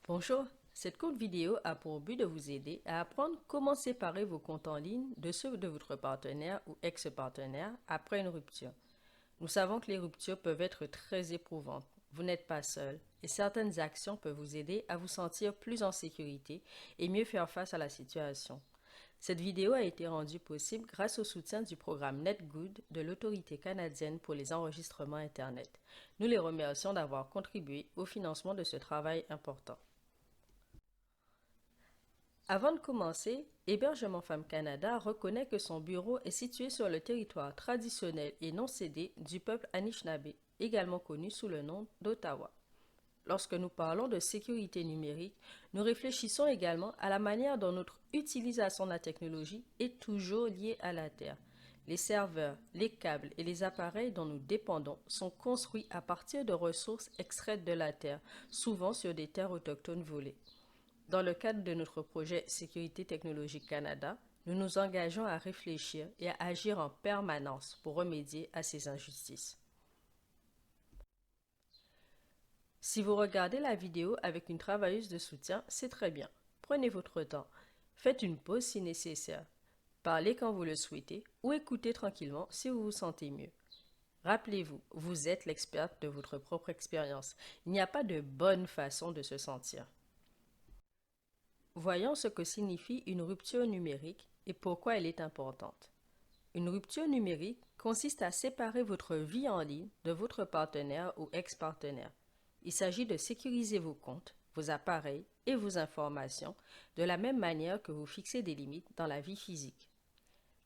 Bonjour, cette courte vidéo a pour but de vous aider à apprendre comment séparer vos comptes en ligne de ceux de votre partenaire ou ex-partenaire après une rupture. Nous savons que les ruptures peuvent être très éprouvantes. Vous n'êtes pas seul et certaines actions peuvent vous aider à vous sentir plus en sécurité et mieux faire face à la situation. Cette vidéo a été rendue possible grâce au soutien du programme NetGood de l'Autorité canadienne pour les enregistrements Internet. Nous les remercions d'avoir contribué au financement de ce travail important. Avant de commencer, Hébergement Femmes Canada reconnaît que son bureau est situé sur le territoire traditionnel et non cédé du peuple Anishinaabe, également connu sous le nom d'Ottawa. Lorsque nous parlons de sécurité numérique, nous réfléchissons également à la manière dont notre utilisation de la technologie est toujours liée à la Terre. Les serveurs, les câbles et les appareils dont nous dépendons sont construits à partir de ressources extraites de la Terre, souvent sur des terres autochtones volées. Dans le cadre de notre projet Sécurité technologique Canada, nous nous engageons à réfléchir et à agir en permanence pour remédier à ces injustices. Si vous regardez la vidéo avec une travailleuse de soutien, c'est très bien. Prenez votre temps. Faites une pause si nécessaire. Parlez quand vous le souhaitez ou écoutez tranquillement si vous vous sentez mieux. Rappelez-vous, vous êtes l'experte de votre propre expérience. Il n'y a pas de bonne façon de se sentir. Voyons ce que signifie une rupture numérique et pourquoi elle est importante. Une rupture numérique consiste à séparer votre vie en ligne de votre partenaire ou ex-partenaire. Il s'agit de sécuriser vos comptes, vos appareils et vos informations de la même manière que vous fixez des limites dans la vie physique.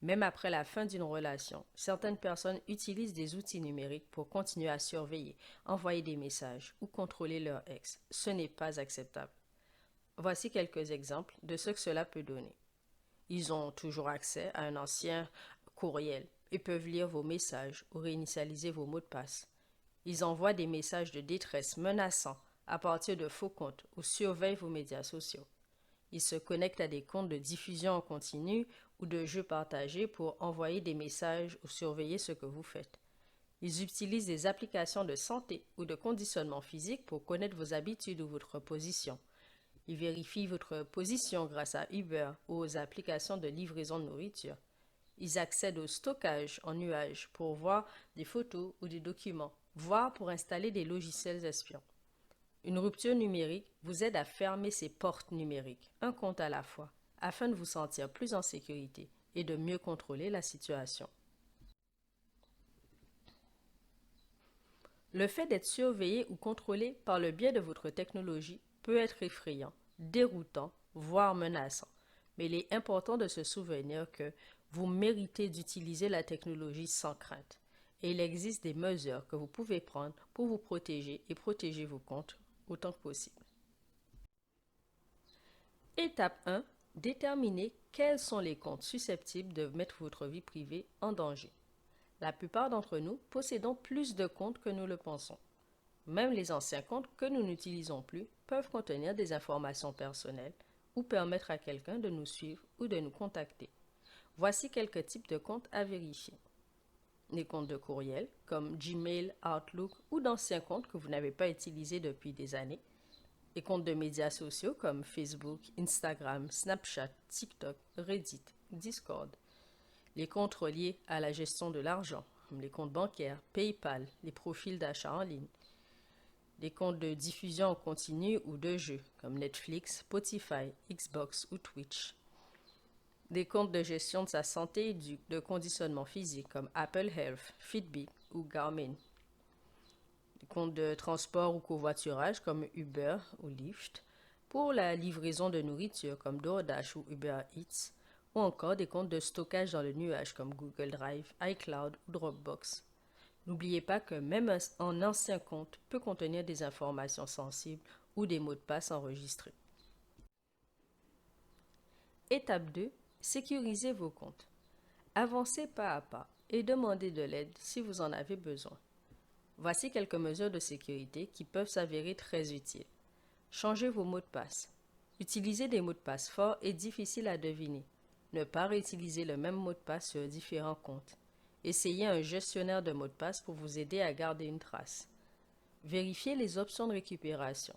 Même après la fin d'une relation, certaines personnes utilisent des outils numériques pour continuer à surveiller, envoyer des messages ou contrôler leur ex. Ce n'est pas acceptable. Voici quelques exemples de ce que cela peut donner. Ils ont toujours accès à un ancien courriel et peuvent lire vos messages ou réinitialiser vos mots de passe. Ils envoient des messages de détresse menaçants à partir de faux comptes ou surveillent vos médias sociaux. Ils se connectent à des comptes de diffusion en continu ou de jeux partagés pour envoyer des messages ou surveiller ce que vous faites. Ils utilisent des applications de santé ou de conditionnement physique pour connaître vos habitudes ou votre position. Ils vérifient votre position grâce à Uber ou aux applications de livraison de nourriture. Ils accèdent au stockage en nuage pour voir des photos ou des documents, voire pour installer des logiciels espions. Une rupture numérique vous aide à fermer ces portes numériques, un compte à la fois, afin de vous sentir plus en sécurité et de mieux contrôler la situation. Le fait d'être surveillé ou contrôlé par le biais de votre technologie peut être effrayant, déroutant, voire menaçant. Mais il est important de se souvenir que vous méritez d'utiliser la technologie sans crainte. Et il existe des mesures que vous pouvez prendre pour vous protéger et protéger vos comptes autant que possible. Étape 1. Déterminez quels sont les comptes susceptibles de mettre votre vie privée en danger. La plupart d'entre nous possédons plus de comptes que nous le pensons. Même les anciens comptes que nous n'utilisons plus peuvent contenir des informations personnelles ou permettre à quelqu'un de nous suivre ou de nous contacter. Voici quelques types de comptes à vérifier. Les comptes de courriel comme Gmail, Outlook ou d'anciens comptes que vous n'avez pas utilisés depuis des années. Les comptes de médias sociaux comme Facebook, Instagram, Snapchat, TikTok, Reddit, Discord. Les comptes reliés à la gestion de l'argent, comme les comptes bancaires, PayPal, les profils d'achat en ligne. Des comptes de diffusion en continu ou de jeux, comme Netflix, Spotify, Xbox ou Twitch. Des comptes de gestion de sa santé et de conditionnement physique, comme Apple Health, Fitbit ou Garmin. Des comptes de transport ou covoiturage, comme Uber ou Lyft. Pour la livraison de nourriture, comme DoorDash ou Uber Eats. Ou encore des comptes de stockage dans le nuage, comme Google Drive, iCloud ou Dropbox. N'oubliez pas que même un ancien compte peut contenir des informations sensibles ou des mots de passe enregistrés. Étape 2. Sécurisez vos comptes. Avancez pas à pas et demandez de l'aide si vous en avez besoin. Voici quelques mesures de sécurité qui peuvent s'avérer très utiles. Changez vos mots de passe. Utilisez des mots de passe forts et difficiles à deviner. Ne pas réutiliser le même mot de passe sur différents comptes. Essayez un gestionnaire de mots de passe pour vous aider à garder une trace. Vérifiez les options de récupération.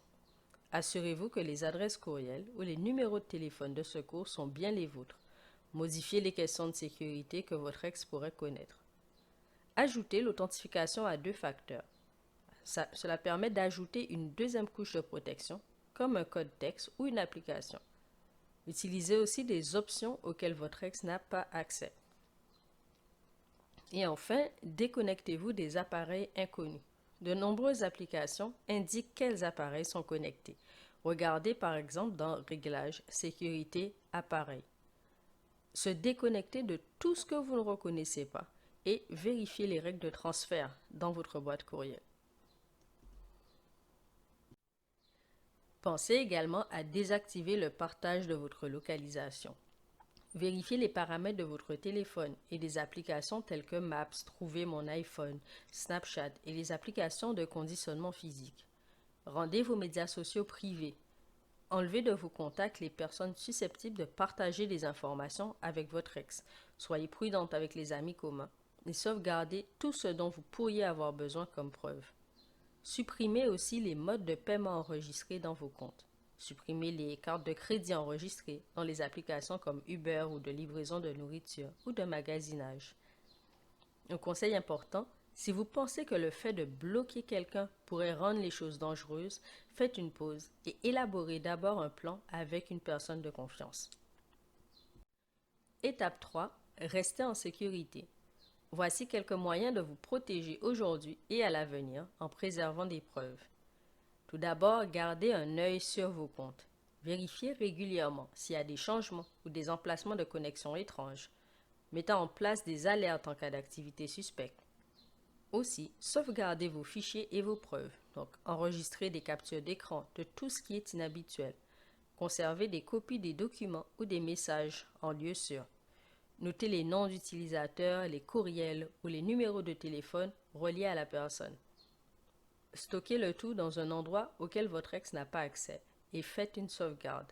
Assurez-vous que les adresses courriel ou les numéros de téléphone de secours sont bien les vôtres. Modifiez les questions de sécurité que votre ex pourrait connaître. Ajoutez l'authentification à deux facteurs. Cela permet d'ajouter une deuxième couche de protection, comme un code texte ou une application. Utilisez aussi des options auxquelles votre ex n'a pas accès. Et enfin, déconnectez-vous des appareils inconnus. De nombreuses applications indiquent quels appareils sont connectés. Regardez par exemple dans Réglages, Sécurité, Appareils. Se déconnecter de tout ce que vous ne reconnaissez pas et vérifier les règles de transfert dans votre boîte courriel. Pensez également à désactiver le partage de votre localisation. Vérifiez les paramètres de votre téléphone et des applications telles que Maps, Trouver mon iPhone, Snapchat et les applications de conditionnement physique. Rendez vos médias sociaux privés. Enlevez de vos contacts les personnes susceptibles de partager des informations avec votre ex. Soyez prudente avec les amis communs et sauvegardez tout ce dont vous pourriez avoir besoin comme preuve. Supprimez aussi les modes de paiement enregistrés dans vos comptes. Supprimez les cartes de crédit enregistrées dans les applications comme Uber ou de livraison de nourriture ou de magasinage. Un conseil important, si vous pensez que le fait de bloquer quelqu'un pourrait rendre les choses dangereuses, faites une pause et élaborez d'abord un plan avec une personne de confiance. Étape 3. Restez en sécurité. Voici quelques moyens de vous protéger aujourd'hui et à l'avenir en préservant des preuves. Tout d'abord, gardez un œil sur vos comptes. Vérifiez régulièrement s'il y a des changements ou des emplacements de connexion étranges. Mettez en place des alertes en cas d'activité suspecte. Aussi, sauvegardez vos fichiers et vos preuves. Donc, enregistrez des captures d'écran de tout ce qui est inhabituel. Conservez des copies des documents ou des messages en lieu sûr. Notez les noms d'utilisateurs, les courriels ou les numéros de téléphone reliés à la personne. Stockez le tout dans un endroit auquel votre ex n'a pas accès et faites une sauvegarde.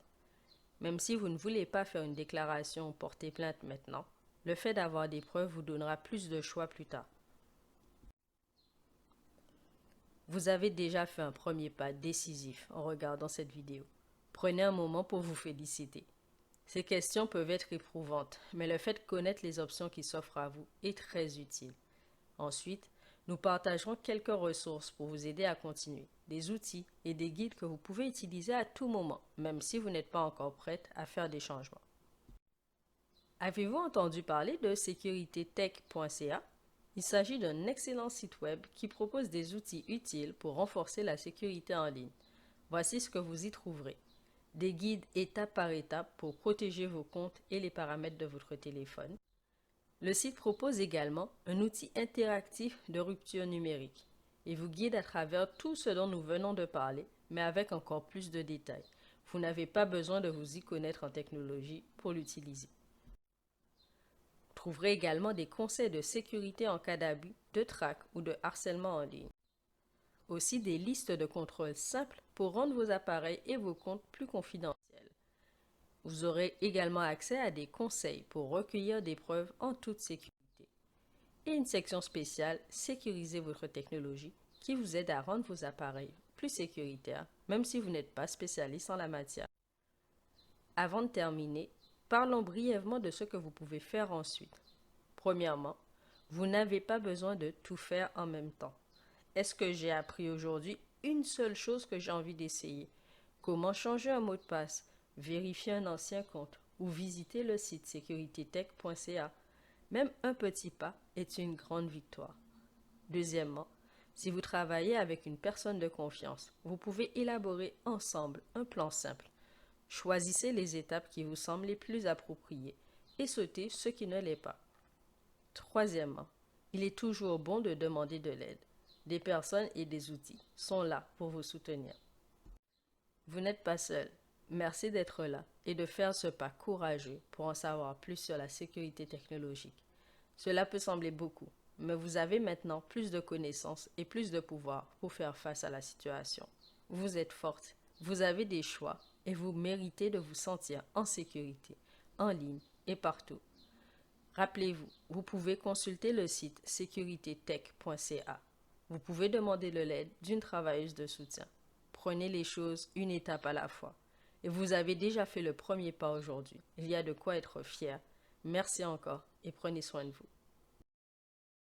Même si vous ne voulez pas faire une déclaration ou porter plainte maintenant, le fait d'avoir des preuves vous donnera plus de choix plus tard. Vous avez déjà fait un premier pas décisif en regardant cette vidéo. Prenez un moment pour vous féliciter. Ces questions peuvent être éprouvantes, mais le fait de connaître les options qui s'offrent à vous est très utile. Ensuite, nous partagerons quelques ressources pour vous aider à continuer, des outils et des guides que vous pouvez utiliser à tout moment, même si vous n'êtes pas encore prête à faire des changements. Avez-vous entendu parler de sécuritétech.ca? Il s'agit d'un excellent site web qui propose des outils utiles pour renforcer la sécurité en ligne. Voici ce que vous y trouverez. Des guides étape par étape pour protéger vos comptes et les paramètres de votre téléphone. Le site propose également un outil interactif de rupture numérique et vous guide à travers tout ce dont nous venons de parler, mais avec encore plus de détails. Vous n'avez pas besoin de vous y connaître en technologie pour l'utiliser. Vous trouverez également des conseils de sécurité en cas d'abus, de traque ou de harcèlement en ligne. Aussi des listes de contrôles simples pour rendre vos appareils et vos comptes plus confidentiels. Vous aurez également accès à des conseils pour recueillir des preuves en toute sécurité. Et une section spéciale « Sécuriser votre technologie » qui vous aide à rendre vos appareils plus sécuritaires, même si vous n'êtes pas spécialiste en la matière. Avant de terminer, parlons brièvement de ce que vous pouvez faire ensuite. Premièrement, vous n'avez pas besoin de tout faire en même temps. Est-ce que j'ai appris aujourd'hui une seule chose que j'ai envie d'essayer? Comment changer un mot de passe? Vérifier un ancien compte ou visiter le site sécuritétech.ca. Même un petit pas est une grande victoire. Deuxièmement, si vous travaillez avec une personne de confiance, vous pouvez élaborer ensemble un plan simple. Choisissez les étapes qui vous semblent les plus appropriées et sautez ce qui ne l'est pas. Troisièmement, il est toujours bon de demander de l'aide. Des personnes et des outils sont là pour vous soutenir. Vous n'êtes pas seul. Merci d'être là et de faire ce pas courageux pour en savoir plus sur la sécurité technologique. Cela peut sembler beaucoup, mais vous avez maintenant plus de connaissances et plus de pouvoir pour faire face à la situation. Vous êtes forte, vous avez des choix et vous méritez de vous sentir en sécurité, en ligne et partout. Rappelez-vous, vous pouvez consulter le site sécuritétech.ca. Vous pouvez demander de l'aide d'une travailleuse de soutien. prenez les choses une étape à la fois. Et vous avez déjà fait le premier pas aujourd'hui. Il y a de quoi être fier. Merci encore et prenez soin de vous.